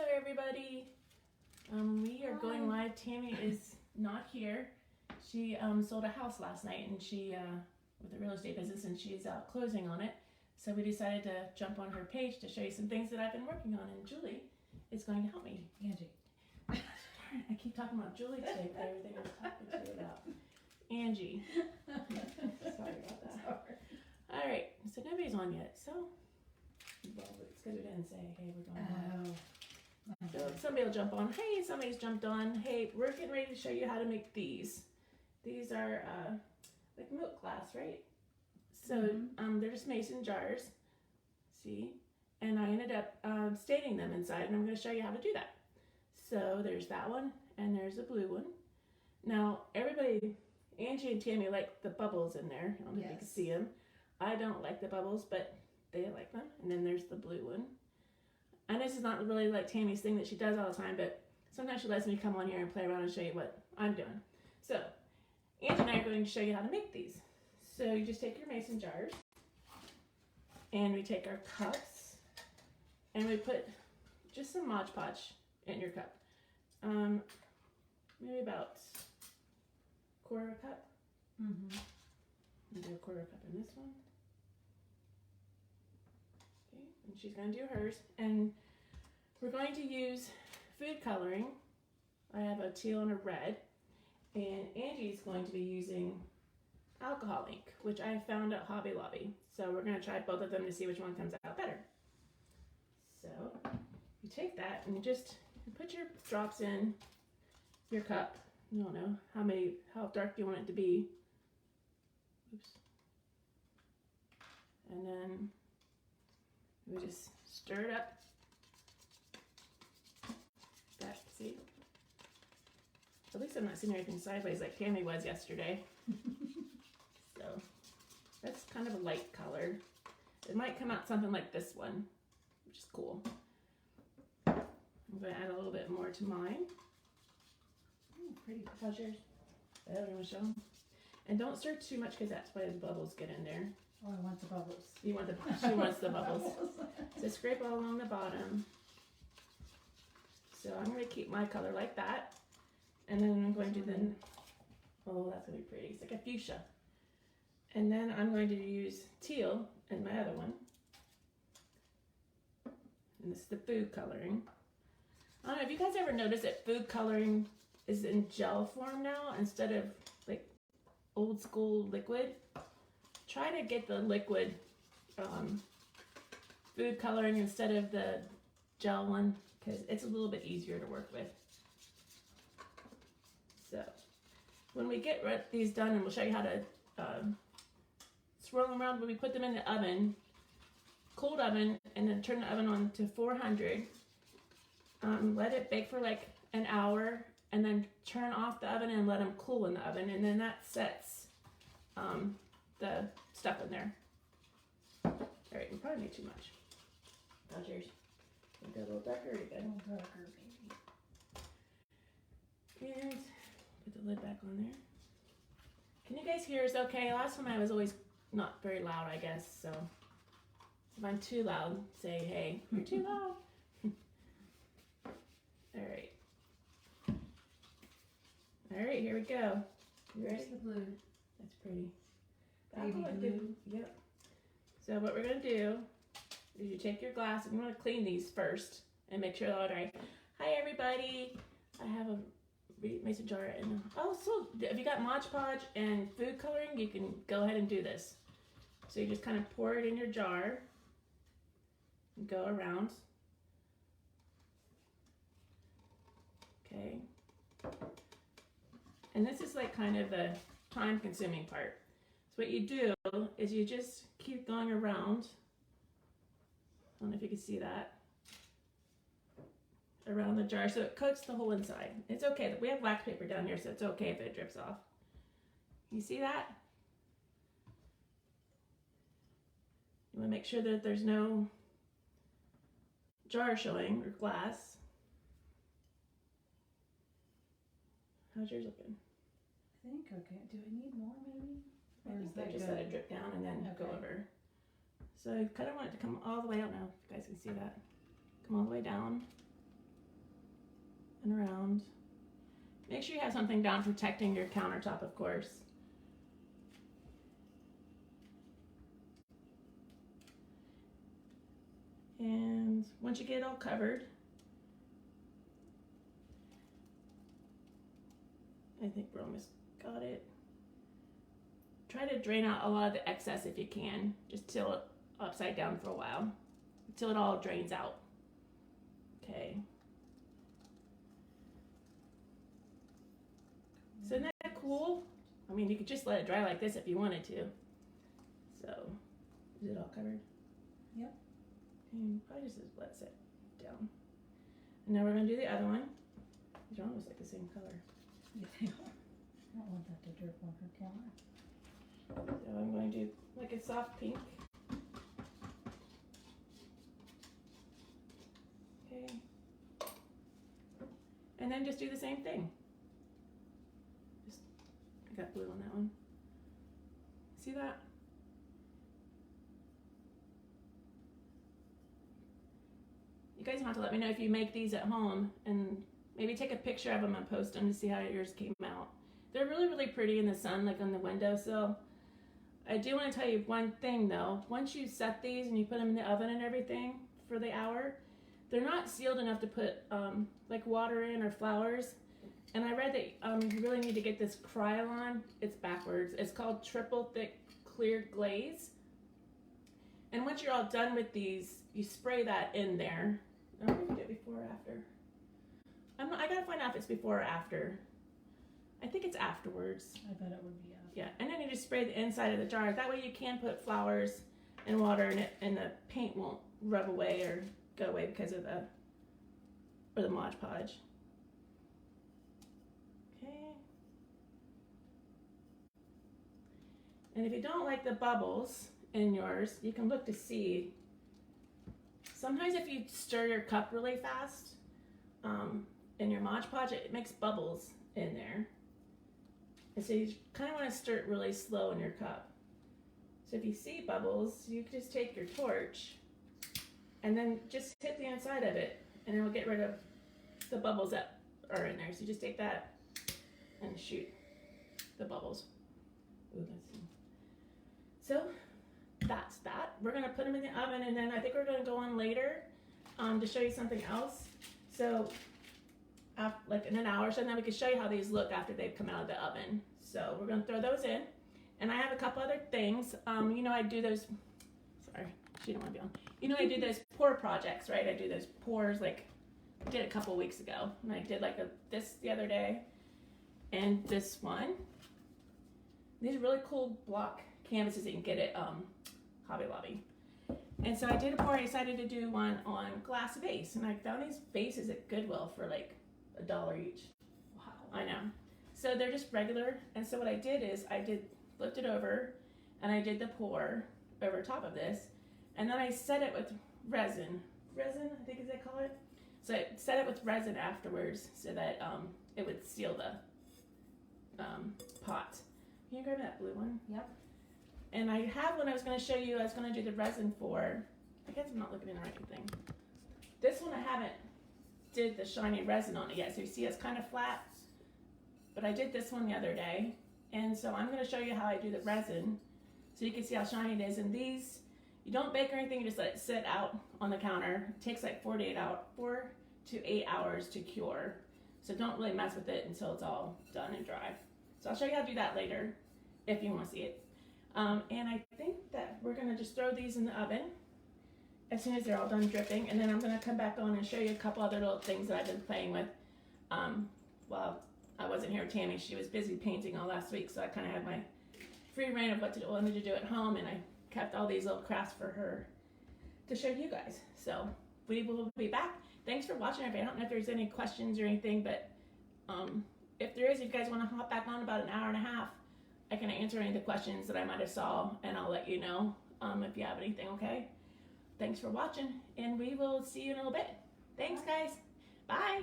Hello everybody. We are going live. Tammy is not here. She sold a house last night and she with a real estate business and she's closing on it. So we decided to jump on her page to show you some things that I've been working on, and Julie is going to help me. Angie. Darn, I keep talking about Julie today for everything I'm talking to you about. Angie. Sorry about that. Sorry. All right, so nobody's on yet. So, well, it's because we didn't say, hey, we're going live. So somebody will jump on. Hey, somebody's jumped on. Hey, we're getting ready to show you how to make these. These are like milk glass, right? So they're just mason jars. See? And I ended up staining them inside, and I'm going to show you how to do that. So there's that one, and there's a blue one. Now, everybody, Angie and Tammy like the bubbles in there. I don't know if you can see them. I don't like the bubbles, but they like them. And then there's the blue one. And this is not really like Tammy's thing that she does all the time, but sometimes she lets me come on here and play around and show you what I'm doing. So, Angie and I are going to show you how to make these. So you just take your mason jars, and we take our cups, and we put just some Mod Podge in your cup. Maybe about a quarter of a cup. I'll do a quarter cup in this one. Okay, and she's going to do hers. And we're going to use food coloring. I have a teal and a red. And Angie's going to be using alcohol ink, which I found at Hobby Lobby. So we're going to try both of them to see which one comes out better. So you take that and just put your drops in your cup. I don't know how dark do you want it to be. Oops. And then we just stir it up. That, see? At least I'm not seeing everything sideways like Tammy was yesterday. So that's kind of a light color. It might come out something like this one, which is cool. I'm going to add a little bit more to mine. Ooh, pretty. How's yours? I don't want to show them. And don't stir too much because that's why the bubbles get in there. Oh, I want the bubbles. You want she wants the bubbles. So scrape all along the bottom. So I'm going to keep my color like that. And then I'm going to then, oh, that's going to be pretty. It's like a fuchsia. And then I'm going to use teal in my other one. And this is the food coloring. I don't know, have you guys ever noticed that food coloring is in gel form now instead of like old school liquid? Try to get the liquid food coloring instead of the gel one, because it's a little bit easier to work with. So when we get these done, and we'll show you how to swirl them around when we put them in the oven, cold oven, and then turn the oven on to 400. Let it bake for like an hour, and then turn off the oven and let them cool in the oven, and then that sets the stuff in there. All right, we probably need too much. How's yours? Go a little darker or good? A little darker, maybe. And put the lid back on there. Can you guys hear us okay? Last time I was always not very loud, I guess, so if I'm too loud, say, hey, you're too loud. All right, here we go. You ready? Here's the blue. That's pretty. Baby blue. Yep. So what we're going to do is you take your glass, and you want to clean these first and make sure they're all dry. Hi, everybody. I have a mason jar. And also, if you got Mod Podge and food coloring, you can go ahead and do this. So you just kind of pour it in your jar and go around. Okay. And this is like kind of the time-consuming part. So what you do is you just keep going around. I don't know if you can see that. Around the jar so it coats the whole inside. It's okay. We have wax paper down here, so it's okay if it drips off. You see that? You want to make sure that there's no jar showing or glass. How's yours looking? I think okay. Do I need more maybe? Or is that just let it drip down and then go over? So I kind of want it to come all the way out now, if you guys can see that. Come all the way down. and around. Make sure you have something down protecting your countertop, of course. And once you get it all covered, I think we're almost got it. Try to drain out a lot of the excess if you can. Just tilt it upside down for a while until it all drains out. Okay. So isn't that cool? I mean, you could just let it dry like this if you wanted to. So, is it all covered? Yep. And probably just let it sit down. And now we're going to do the other one. These are almost like the same color. Yeah, they are. I don't want that to drip on her counter. So I'm going to do like a soft pink. Okay. And then just do the same thing. Just, I got blue on that one. See that? You guys have to let me know if you make these at home and maybe take a picture of them and post them to see how yours came out. They're really, really pretty in the sun, like on the windowsill. I do want to tell you one thing though. Once you set these and you put them in the oven and everything for the hour, they're not sealed enough to put like water in or flowers. And I read that you really need to get this Krylon. It's backwards. It's called Triple Thick Clear Glaze. And once you're all done with these, you spray that in there. I don't know if you do it before or after. I gotta find out if it's before or after. I think it's afterwards. I bet it would be after. Yeah, and then you just spray the inside of the jar. That way you can put flowers and water in it, and the paint won't rub away or go away because of the Mod Podge. Okay. And if you don't like the bubbles in yours, you can look to see. Sometimes if you stir your cup really fast in your Mod Podge, it makes bubbles in there. And so you kind of want to stir it really slow in your cup. So if you see bubbles, you can just take your torch and then just hit the inside of it, and it will get rid of the bubbles that are in there. So you just take that and shoot the bubbles. Ooh, let's see. So that's that. We're going to put them in the oven, and then I think we're going to go on later to show you something else. So like in an hour or so, and then we can show you how these look after they've come out of the oven. So we're going to throw those in. And I have a couple other things. You know, I do those, sorry, she didn't want to be on. You know, I do those pour projects, right? I do those pours, like I did a couple weeks ago. And I did like this the other day and this one. These are really cool block canvases that you can get at Hobby Lobby. And so I did a pour. I decided to do one on glass vase. And I found these vases at Goodwill for like $1 each. Wow. I know. So they're just regular. And so what I did is flipped it over, and I did the pour over top of this, and then I set it with resin, I think is they call it. So I set it with resin afterwards so that it would seal the pot. Can you grab that blue one? Yep. And I have one I was going to show you. I was going to do the resin for. I guess I'm not looking in the right thing. This one I haven't did the shiny resin on it yet, so you see it's kind of flat. But I did this one the other day. And so I'm going to show you how I do the resin so you can see how shiny it is. And these, you don't bake or anything, you just let it sit out on the counter. It takes like 4 to 8 hours to cure. So don't really mess with it until it's all done and dry. So I'll show you how to do that later if you want to see it. And I think that we're going to just throw these in the oven as soon as they're all done dripping. And then I'm going to come back on and show you a couple other little things that I've been playing with while I wasn't here with Tammy. She was busy painting all last week, so I kind of had my free reign of what I wanted to do at home, and I kept all these little crafts for her to show you guys. So we will be back. Thanks for watching, everybody. I don't know if there's any questions or anything, but if there is, if you guys want to hop back on about an hour and a half, I can answer any of the questions that I might have saw, and I'll let you know if you have anything, okay? Thanks for watching, and we will see you in a little bit. Thanks, guys. Bye.